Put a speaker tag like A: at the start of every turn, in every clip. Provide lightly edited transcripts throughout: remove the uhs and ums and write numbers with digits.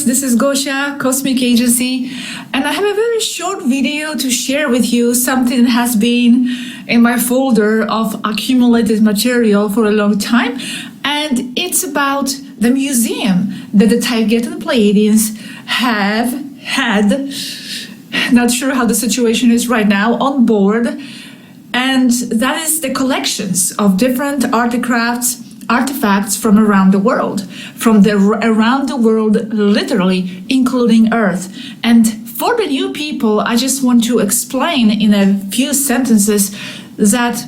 A: This is Gosha, Cosmic Agency, and I have a very short video to share with you, something that has been in my folder of accumulated material for a long time, and it's about the museum that the Taygeta and Pleiadians have had, not sure how the situation is right now, on board, and that is the collections of different artifacts from around the world, around the world, literally, including Earth. And for the new people, I just want to explain in a few sentences that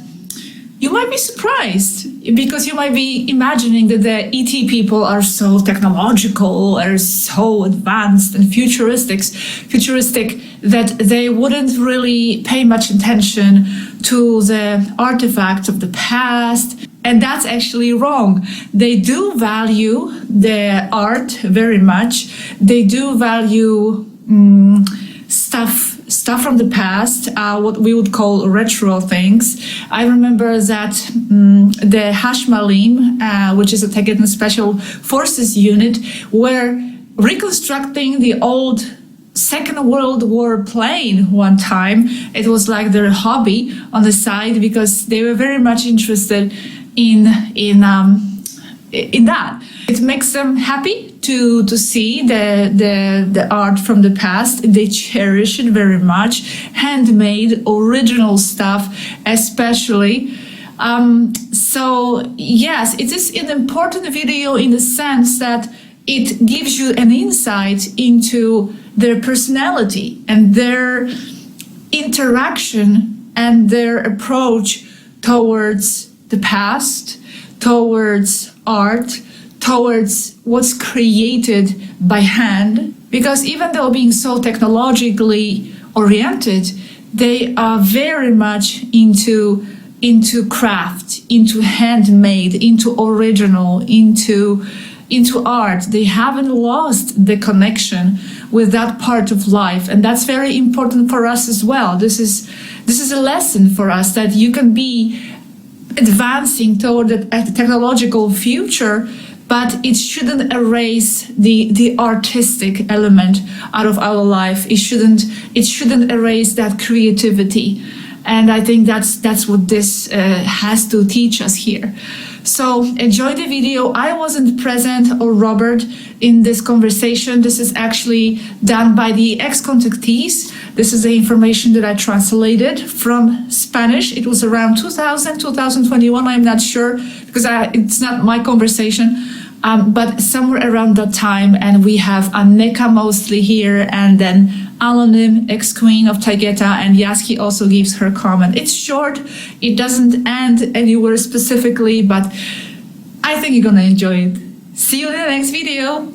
A: you might be surprised, because you might be imagining that the ET people are so technological, are so advanced and futuristic, that they wouldn't really pay much attention to the artifacts of the past. And that's actually wrong. They do value the art very much. They do value stuff from the past, what we would call retro things. I remember that the Hashmalim, which is a Taygeta Special Forces unit, were reconstructing the old Second World War plane one time. It was like their hobby on the side, because they were very much interested in that. It makes them happy to see the art from the past. They cherish it very much. Handmade, original stuff, especially. So yes, it is an important video in the sense that it gives you an insight into their personality and their interaction and their approach towards the past, towards art, towards what's created by hand. Because even though being so technologically oriented, they are very much into craft, into handmade, into original, into art. They haven't lost the connection with that part of life, and that's very important for us as well. This is a lesson for us, that you can be advancing toward a technological future, but it shouldn't erase the artistic element out of our life. It shouldn't erase that creativity. And I think that's what this has to teach us here. So enjoy the video. I wasn't present, or Robert, in this conversation. This is actually done by the ex-contactees. This is the information that I translated from Spanish. It was around 2021, I'm not sure, because it's not my conversation, but somewhere around that time. And we have Anneka mostly here, and then Anonym, ex-queen of Taygeta, and Yaski also gives her comment. It's short, it doesn't end anywhere specifically, but I think you're gonna enjoy it. See you in the next video.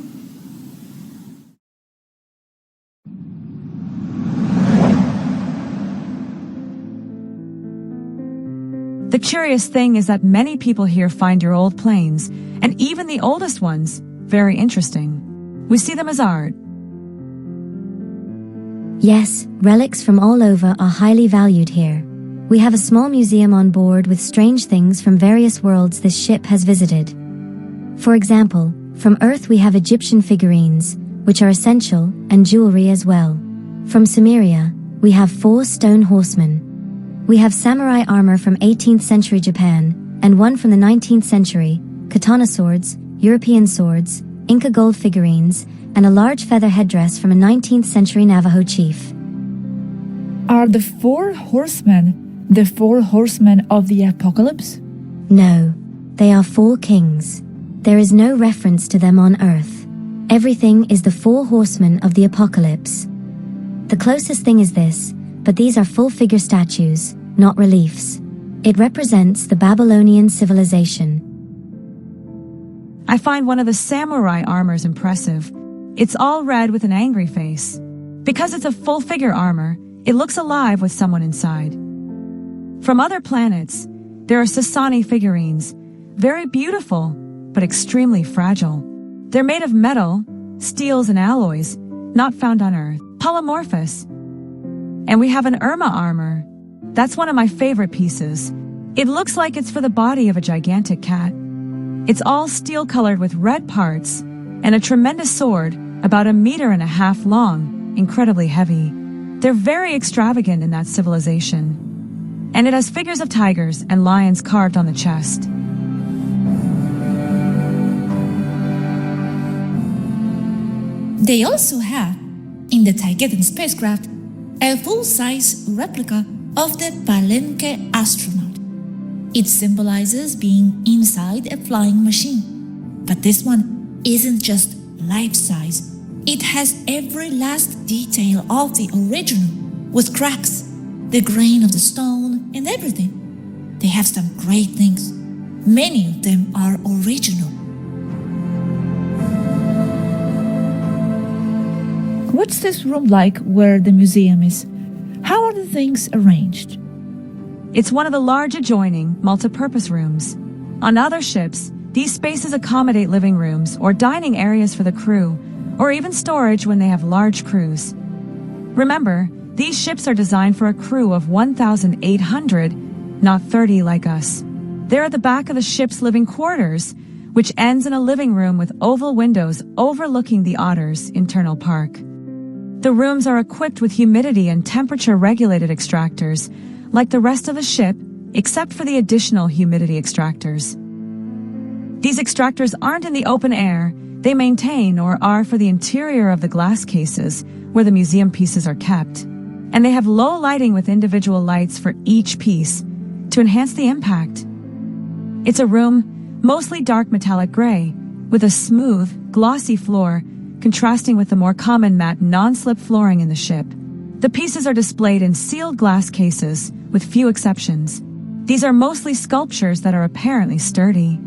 B: The curious thing is that many people here find your old planes, and even the oldest ones, very interesting. We see them as art.
C: Yes, relics from all over are highly valued here. We have a small museum on board with strange things from various worlds this ship has visited. For example, from Earth we have Egyptian figurines, which are essential, and jewelry as well. From Sumeria, we have 4 stone horsemen. We have samurai armor from 18th century Japan, and one from the 19th century, katana swords, European swords, Inca gold figurines, and a large feather headdress from a 19th century Navajo chief.
A: Are the 4 horsemen the 4 horsemen of the apocalypse?
C: No, they are 4 kings. There is no reference to them on Earth. Everything is the 4 horsemen of the apocalypse. The closest thing is this, but these are full-figure statues, not reliefs. It represents the Babylonian civilization.
B: I find one of the samurai armors impressive. It's all red with an angry face. Because it's a full-figure armor, it looks alive with someone inside. From other planets, there are Sasani figurines, very beautiful, but extremely fragile. They're made of metal, steels, and alloys, not found on Earth, polymorphous. And we have an Irma armor. That's one of my favorite pieces. It looks like it's for the body of a gigantic cat. It's all steel-colored with red parts, and a tremendous sword, about 1.5 meters long, incredibly heavy. They're very extravagant in that civilization. And it has figures of tigers and lions carved on the chest.
D: They also have, in the Taygeta spacecraft, a full-size replica of the Palenque astronaut. It symbolizes being inside a flying machine. But this one isn't just life-size. It has every last detail of the original, with cracks, the grain of the stone, and everything. They have some great things. Many of them are original.
A: What's this room like where the museum is? How are the things arranged?
B: It's one of the large adjoining, multi-purpose rooms. On other ships, these spaces accommodate living rooms or dining areas for the crew, or even storage when they have large crews. Remember, these ships are designed for a crew of 1,800, not 30 like us. They're at the back of the ship's living quarters, which ends in a living room with oval windows overlooking the Otter's internal park. The rooms are equipped with humidity and temperature-regulated extractors, like the rest of the ship, except for the additional humidity extractors. These extractors aren't in the open air. They maintain or are for the interior of the glass cases where the museum pieces are kept. And they have low lighting with individual lights for each piece to enhance the impact. It's a room mostly dark metallic gray with a smooth, glossy floor contrasting with the more common matte non-slip flooring in the ship. The pieces are displayed in sealed glass cases with few exceptions. These are mostly sculptures that are apparently sturdy.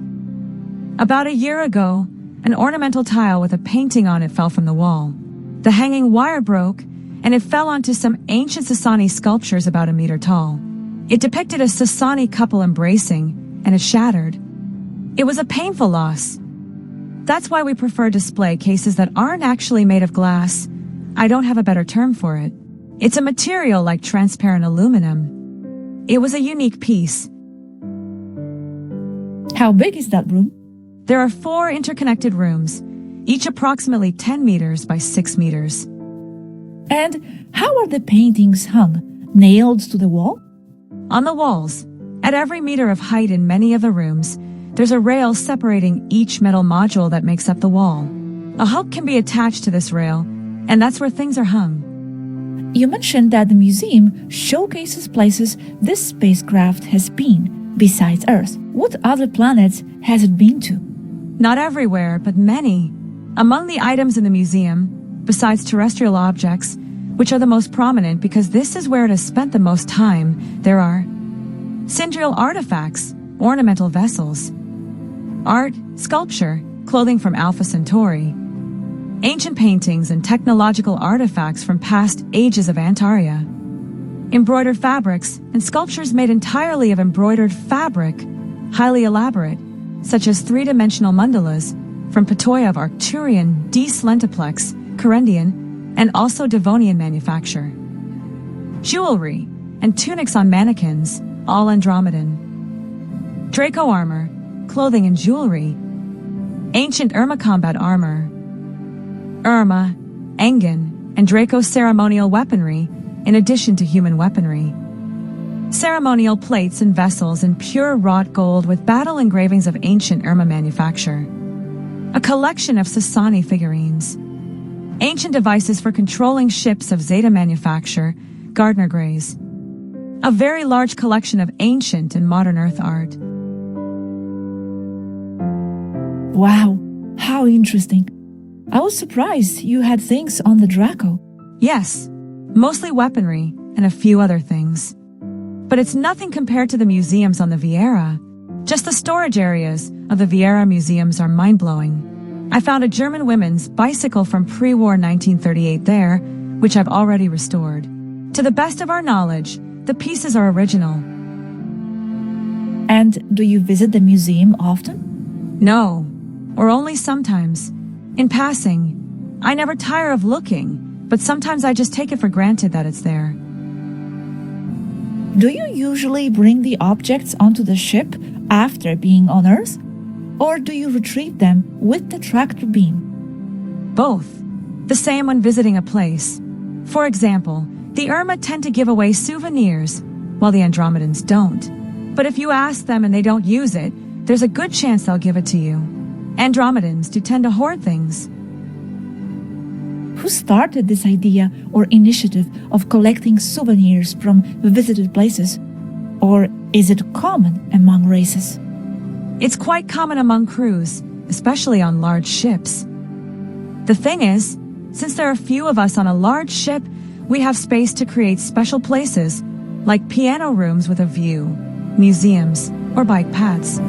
B: About a year ago, an ornamental tile with a painting on it fell from the wall. The hanging wire broke, and it fell onto some ancient Sasani sculptures about 1 meter tall. It depicted a Sasani couple embracing, and it shattered. It was a painful loss. That's why we prefer display cases that aren't actually made of glass. I don't have a better term for it. It's a material like transparent aluminum. It was a unique piece.
A: How big is that room?
B: There are 4 interconnected rooms, each approximately 10 meters by 6 meters.
A: And how are the paintings hung? Nailed to the wall?
B: On the walls, at every meter of height in many of the rooms, there's a rail separating each metal module that makes up the wall. A hook can be attached to this rail, and that's where things are hung.
A: You mentioned that the museum showcases places this spacecraft has been, besides Earth. What other planets has it been to?
B: Not everywhere, but many. Among the items in the museum, besides terrestrial objects, which are the most prominent because this is where it has spent the most time, there are Syndrial artifacts, ornamental vessels, art, sculpture, clothing from Alpha Centauri, ancient paintings and technological artifacts from past ages of Antaria, embroidered fabrics and sculptures made entirely of embroidered fabric, highly elaborate, such as 3-dimensional mandalas from Patoya of Arcturian, Lentiplex, Corinthian, and also Devonian manufacture. Jewelry and tunics on mannequins, all Andromedan. Draco armor, clothing and jewelry. Ancient Irma combat armor. Irma, Engen, and Draco ceremonial weaponry, in addition to human weaponry. Ceremonial plates and vessels in pure wrought gold with battle engravings of ancient Irma manufacture. A collection of Sasani figurines. Ancient devices for controlling ships of Zeta manufacture, Gardner Greys. A very large collection of ancient and modern Earth art.
A: Wow, how interesting. I was surprised you had things on the Draco.
B: Yes, mostly weaponry and a few other things. But it's nothing compared to the museums on the Vieira. Just the storage areas of the Vieira museums are mind-blowing. I found a German women's bicycle from pre-war 1938 there, which I've already restored. To the best of our knowledge, the pieces are original.
D: And do you visit the museum often?
B: No, or only sometimes. In passing. I never tire of looking, but sometimes I just take it for granted that it's there.
D: Do you usually bring the objects onto the ship after being on Earth? Or do you retrieve them with the tractor beam?
B: Both. The same when visiting a place. For example, the Irma tend to give away souvenirs, while the Andromedans don't. But if you ask them and they don't use it, there's a good chance they'll give it to you. Andromedans do tend to hoard things.
D: Who started this idea or initiative of collecting souvenirs from visited places? Or is it common among races?
B: It's quite common among crews, especially on large ships. The thing is, since there are few of us on a large ship, we have space to create special places, like piano rooms with a view, museums, or bike paths.